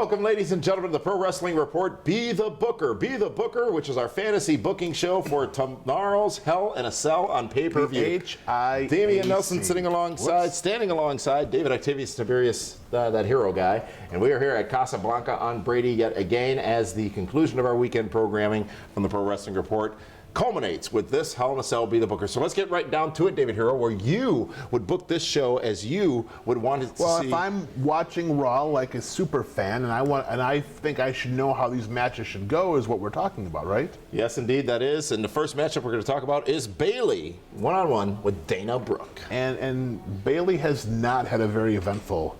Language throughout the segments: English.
Welcome, ladies and gentlemen, to the Pro Wrestling Report. Be the Booker. Be the Booker, which is our fantasy booking show for tomorrow's Hell in a Cell on pay-per-view. H-I-A-C. Damian Nelson standing alongside David Octavius Tiberius, that hero guy. And we are here at Casablanca on Brady yet again as the conclusion of our weekend programming from the Pro Wrestling Report culminates with this Hell in a Cell, Be the Booker. So let's get right down to it, David Hero, where you would book this show as you would want it to see. Well, if I'm watching Raw like a super fan, and I think I should know how these matches should go, is what we're talking about, right? Yes, indeed, that is. And the first matchup we're going to talk about is Bayley, one-on-one with Dana Brooke. And Bayley has not had a very eventful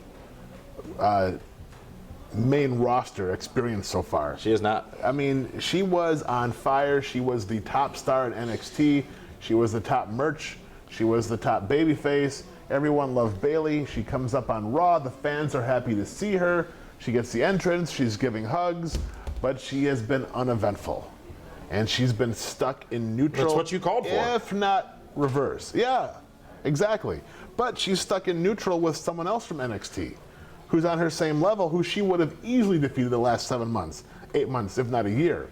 main roster experience so far. She is not. I mean, she was on fire. She was the top star in NXT. She was the top merch. She was the top babyface. Everyone loved Bayley. She comes up on Raw. The fans are happy to see her. She gets the entrance. She's giving hugs, but she has been uneventful. And she's been stuck in neutral. That's what you called for. If not reverse. Yeah, exactly. But she's stuck in neutral with someone else from NXT who's on her same level, who she would have easily defeated the last 7 months, 8 months, if not a year,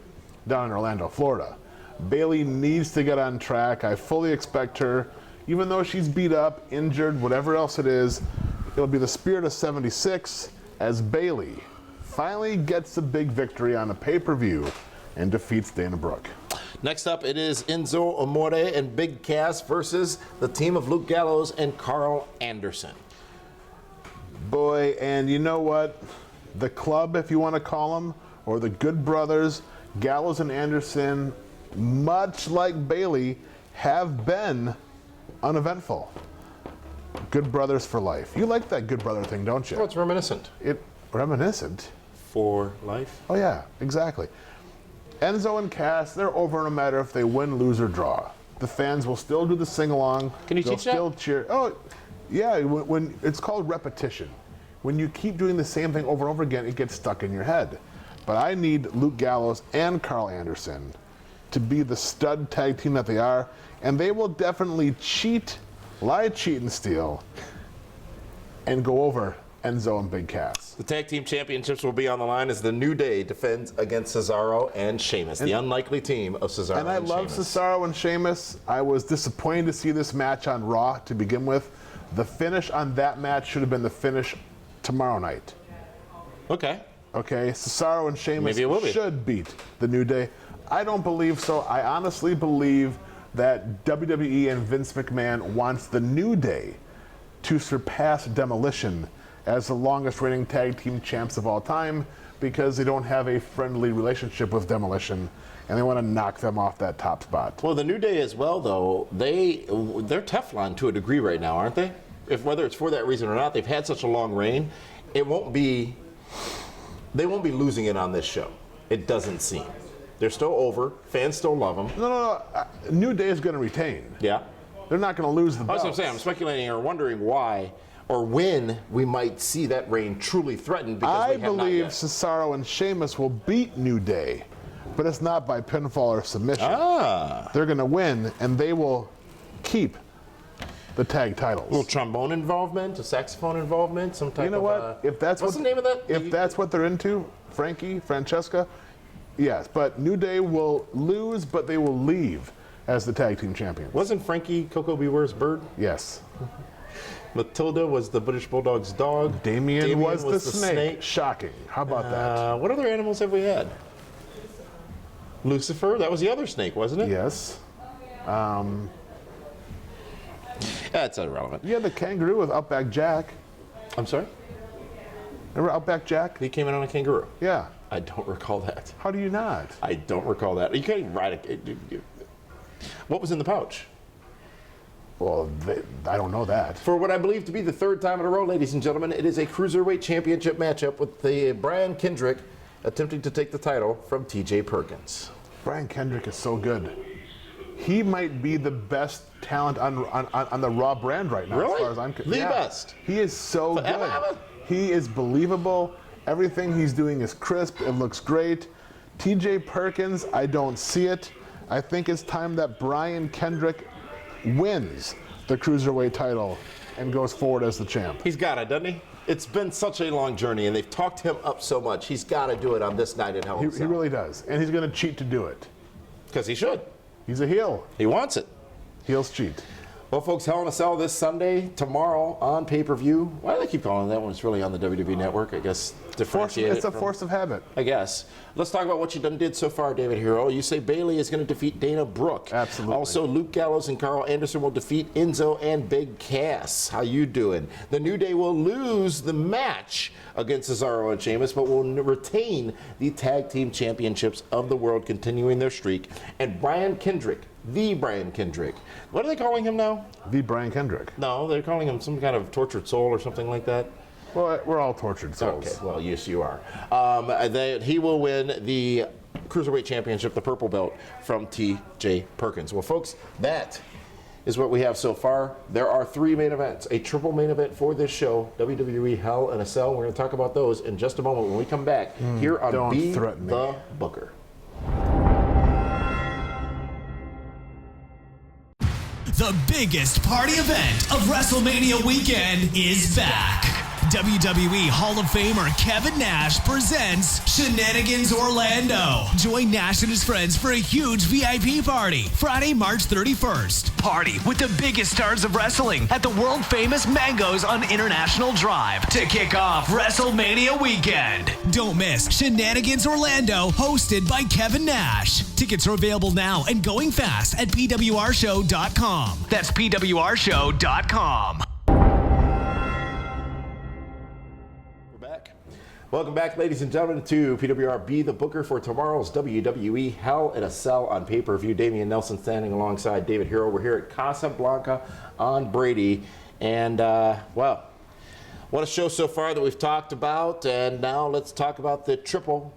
down in Orlando, Florida. Bayley needs to get on track. I fully expect her, even though she's beat up, injured, whatever else it is, it'll be the spirit of 76 as Bayley finally gets a big victory on a pay-per-view and defeats Dana Brooke. Next up, it is Enzo Amore and Big Cass versus the team of Luke Gallows and Carl Anderson. Boy, and you know what? The club, if you want to call them, or the Good Brothers, Gallows and Anderson, much like Bayley, have been uneventful. Good Brothers for life. You like that Good Brother thing, don't you? Oh, it's reminiscent. Reminiscent? For life? Oh, yeah, exactly. Enzo and Cass, they're over no matter if they win, lose, or draw. The fans will still do the sing-along. Can you teach that? They'll still cheer. Oh, yeah, when it's called repetition. When you keep doing the same thing over and over again, it gets stuck in your head. But I need Luke Gallows and Carl Anderson to be the stud tag team that they are, and they will definitely cheat, lie, cheat, and steal, and go over Enzo and Big Cass. The tag team championships will be on the line as the New Day defends against Cesaro and Sheamus, the unlikely team of Cesaro and Sheamus. And I love Cesaro and Sheamus. I was disappointed to see this match on Raw to begin with. The finish on that match should have been the finish tomorrow night. Okay, Cesaro and Sheamus be. should beat the New Day. I don't believe so. I honestly believe that WWE and Vince McMahon wants the New Day to surpass Demolition as the longest reigning tag team champs of all time because they don't have a friendly relationship with Demolition and they want to knock them off that top spot. Well, the New Day as well, though, they're Teflon to a degree right now, aren't they? Whether it's for that reason or not, they've had such a long reign. They won't be losing it on this show. It doesn't seem. They're still over. Fans still love them. No. New Day is going to retain. Yeah. They're not going to lose the belts. That's what I'm saying. I'm speculating or wondering why or when we might see that reign truly threatened. Because I believe Cesaro and Sheamus will beat New Day, but it's not by pinfall or submission. They're going to win, and they will keep the tag titles. A little trombone involvement, a saxophone involvement, some type of... You know what? If that's what's the name of that? If that's what they're into, Francesca, yes. But New Day will lose, but they will leave as the tag team champions. Wasn't Frankie Coco Beware's bird? Yes. Matilda was the British Bulldog's dog. Damien was the snake. Shocking. How about that? What other animals have we had? Lucifer, that was the other snake, wasn't it? Yes. That's irrelevant. Yeah, the kangaroo with Outback Jack. I'm sorry? Remember Outback Jack? He came in on a kangaroo. Yeah. I don't recall that. How do you not? I don't recall that. You can't even ride it. What was in the pouch? Well, I don't know that. For what I believe to be the third time in a row, ladies and gentlemen, it is a Cruiserweight Championship matchup with the Brian Kendrick attempting to take the title from TJ Perkins. Brian Kendrick is so good. He might be the best talent on the Raw brand right now. Really? As far as I'm concerned. The best. He is so good. He is believable. Everything he's doing is crisp. It looks great. TJ Perkins, I don't see it. I think it's time that Brian Kendrick wins the Cruiserweight title and goes forward as the champ. He's got it, doesn't he? It's been such a long journey, and they've talked him up so much. He's got to do it on this night at Hell in a He Cell. really does. And he's going to cheat to do it. Because he should. He's a heel. He wants it. Heels cheat. Well, folks, Hell in a Cell this Sunday, tomorrow on pay-per-view. Why do they keep calling it that when it's really on the WWE Network? I guess differentiate It's a force of habit. I guess. Let's talk about what you done did so far, David Hero. You say Bailey is going to defeat Dana Brooke. Absolutely. Also, Luke Gallows and Carl Anderson will defeat Enzo and Big Cass. How you doing? The New Day will lose the match against Cesaro and Sheamus, but will retain the tag team championships of the world, continuing their streak. And Brian Kendrick, the Brian Kendrick. What are they calling him now? The Brian Kendrick. No, they're calling him some kind of tortured soul or something like that. Well, we're all tortured souls. Okay, well, yes, you are. He will win the Cruiserweight Championship, the purple belt, from T.J. Perkins. Well, folks, that is what we have so far. There are 3 main events, a triple main event for this show, WWE Hell in a Cell. We're going to talk about those in just a moment when we come back here on Be the Booker. The biggest party event of WrestleMania weekend is back. WWE Hall of Famer Kevin Nash presents Shenanigans Orlando. Join Nash and his friends for a huge VIP party Friday, March 31st. Party with the biggest stars of wrestling at the world famous Mangoes on International Drive to kick off WrestleMania weekend. Don't miss Shenanigans Orlando, hosted by Kevin Nash. Tickets are available now and going fast at PWRshow.com. That's PWRshow.com. Welcome back, ladies and gentlemen, to PWR Be the Booker for tomorrow's WWE Hell in a Cell on pay-per-view. Damian Nelson standing alongside David Hero. We're here at Casablanca on Brady. And, well, what a show so far that we've talked about. And now let's talk about the triple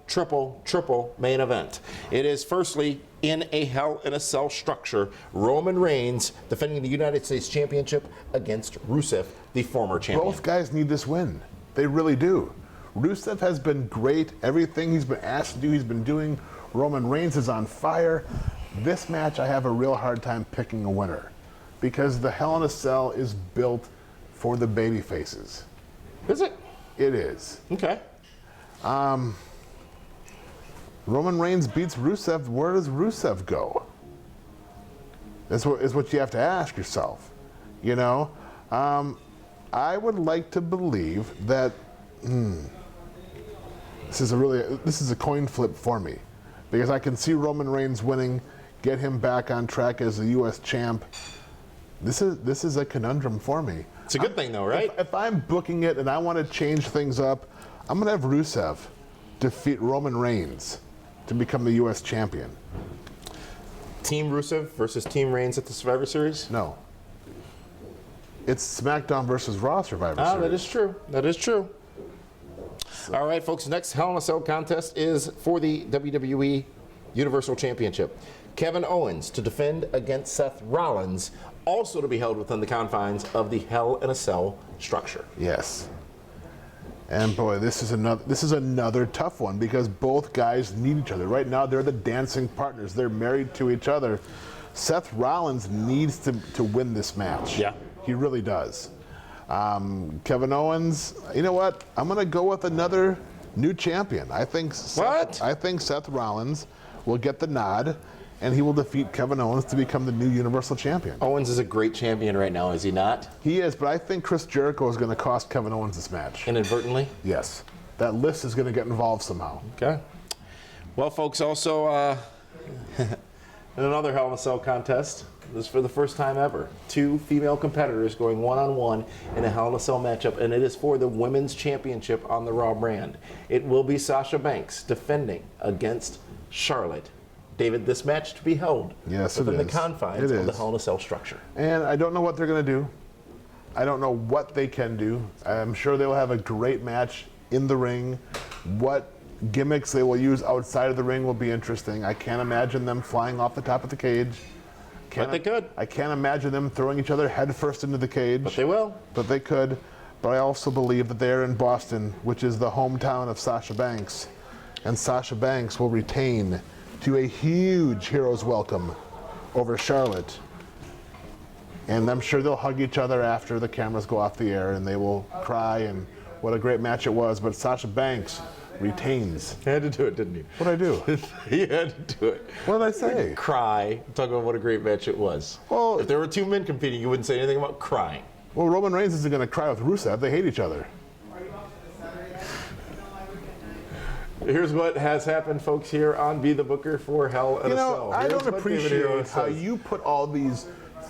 main event. It is firstly, in a Hell in a Cell structure, Roman Reigns defending the United States Championship against Rusev, the former champion. Both guys need this win. They really do. Rusev has been great. Everything he's been asked to do, he's been doing. Roman Reigns is on fire. This match, I have a real hard time picking a winner because the Hell in a Cell is built for the baby faces. Is it? It is. Okay. Roman Reigns beats Rusev. Where does Rusev go? That's what you have to ask yourself. You know, I would like to believe that. This is a coin flip for me, because I can see Roman Reigns winning, get him back on track as the U.S. champ. This is a conundrum for me. It's a good thing, though, right? If I'm booking it and I want to change things up, I'm going to have Rusev defeat Roman Reigns to become the U.S. champion. Team Rusev versus Team Reigns at the Survivor Series? No. It's SmackDown versus Raw Survivor Series. That is true. That is true. All right, folks, next Hell in a Cell contest is for the WWE Universal Championship. Kevin Owens to defend against Seth Rollins, also to be held within the confines of the Hell in a Cell structure. Yes. And boy, this is another tough one because both guys need each other. Right now, they're the dancing partners. They're married to each other. Seth Rollins needs to win this match. Yeah. He really does. Kevin Owens, you know what? I'm going to go with another new champion. I think Seth Rollins will get the nod, and he will defeat Kevin Owens to become the new Universal Champion. Owens is a great champion right now, is he not? He is, but I think Chris Jericho is going to cost Kevin Owens this match. Inadvertently? Yes. That list is going to get involved somehow. Okay. Well, folks, also in another Hell in a Cell contest, this is for the first time ever. 2 female competitors going one-on-one in a Hell in a Cell matchup, and it is for the Women's Championship on the Raw brand. It will be Sasha Banks defending against Charlotte. David, this match to be held within the confines of the Hell in a Cell structure. And I don't know what they're going to do. I don't know what they can do. I'm sure they will have a great match in the ring. What gimmicks they will use outside of the ring will be interesting. I can't imagine them flying off the top of the cage. But they could. I can't imagine them throwing each other head first into the cage. But they will. But they could. But I also believe that they're in Boston, which is the hometown of Sasha Banks. And Sasha Banks will retain to a huge hero's welcome over Charlotte. And I'm sure they'll hug each other after the cameras go off the air, and they will cry and what a great match it was, but Sasha Banks retains. You had to do it, didn't you? What'd I do? You had to do it. What did I say? Cry. Talk about what a great match it was. Well, if there were two men competing, you wouldn't say anything about crying. Well, Roman Reigns isn't going to cry with Rusev. They hate each other. Here's what has happened, folks, here on Be the Booker for Hell in a Cell. I Here's don't what David Hero appreciate how says. you put all these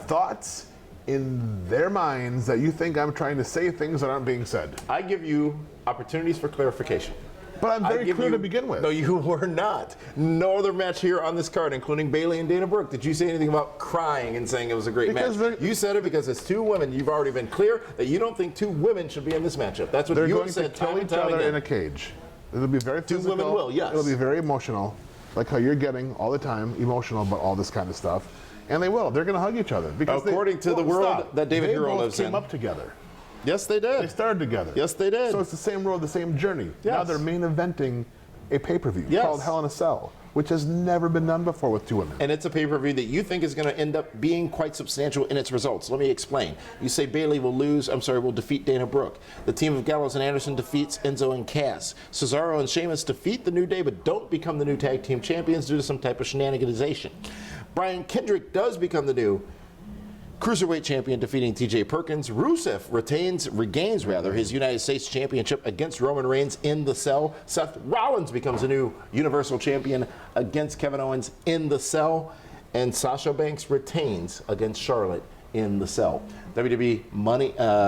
thoughts in their minds that you think I'm trying to say things that aren't being said. I give you opportunities for clarification. But I'm I very give clear you- to begin with. No, you were not. No other match here on this card, including Bayley and Dana Brooke, did you say anything about crying and saying it was a great Because match? You said it because it's two women. You've already been clear that you don't think two women should be in this matchup. That's what They're you going have to said time kill and each time other in again. a cage. It'll be very Two physical. women will, yes. It'll be very emotional, like how you're getting all the time, emotional about all this kind of stuff. And they will. They're going to hug each other. Because According to the world that David Hero both lives came in. up together. Yes, they They did. started together. Yes, they did. So it's the same road, the same journey. Now Yes. they're main eventing a pay-per-view Yes. called Hell in a Cell, which has never been done before with two women. And it's a pay-per-view that you think is going to end up being quite substantial in its results. Let me explain. You say Bayley will defeat Dana Brooke. The team of Gallows and Anderson defeats Enzo and Cass. Cesaro and Sheamus defeat the New Day, but don't become the new tag team champions due to some type of shenaniganization. Brian Kendrick does become the new Cruiserweight champion, defeating TJ Perkins. Rusev regains his United States Championship against Roman Reigns in the Cell. Seth Rollins becomes a new Universal Champion against Kevin Owens in the Cell. And Sasha Banks retains against Charlotte in the Cell. WWE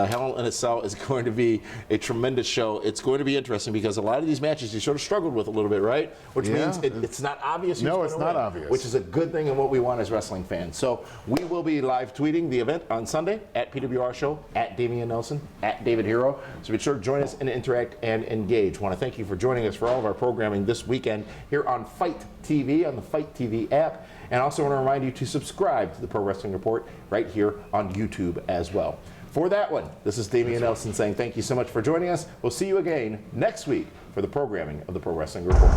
Hell in a Cell is going to be a tremendous show. It's going to be interesting because a lot of these matches you sort of struggled with a little bit, right? Which Yeah. means it's not obvious. No, who's it's gonna not win, obvious. Which is a good thing and what we want as wrestling fans. So we will be live tweeting the event on Sunday at PWR Show, at Damian Nelson, at David Hero. So be sure to join us and interact and engage. I want to thank you for joining us for all of our programming this weekend here on Fight TV, on the Fight TV app. And also want to remind you to subscribe to the Pro Wrestling Report right here on YouTube as well. For that one, this is Damian Nelson saying thank you so much for joining us. We'll see you again next week for the programming of the Pro Wrestling Report.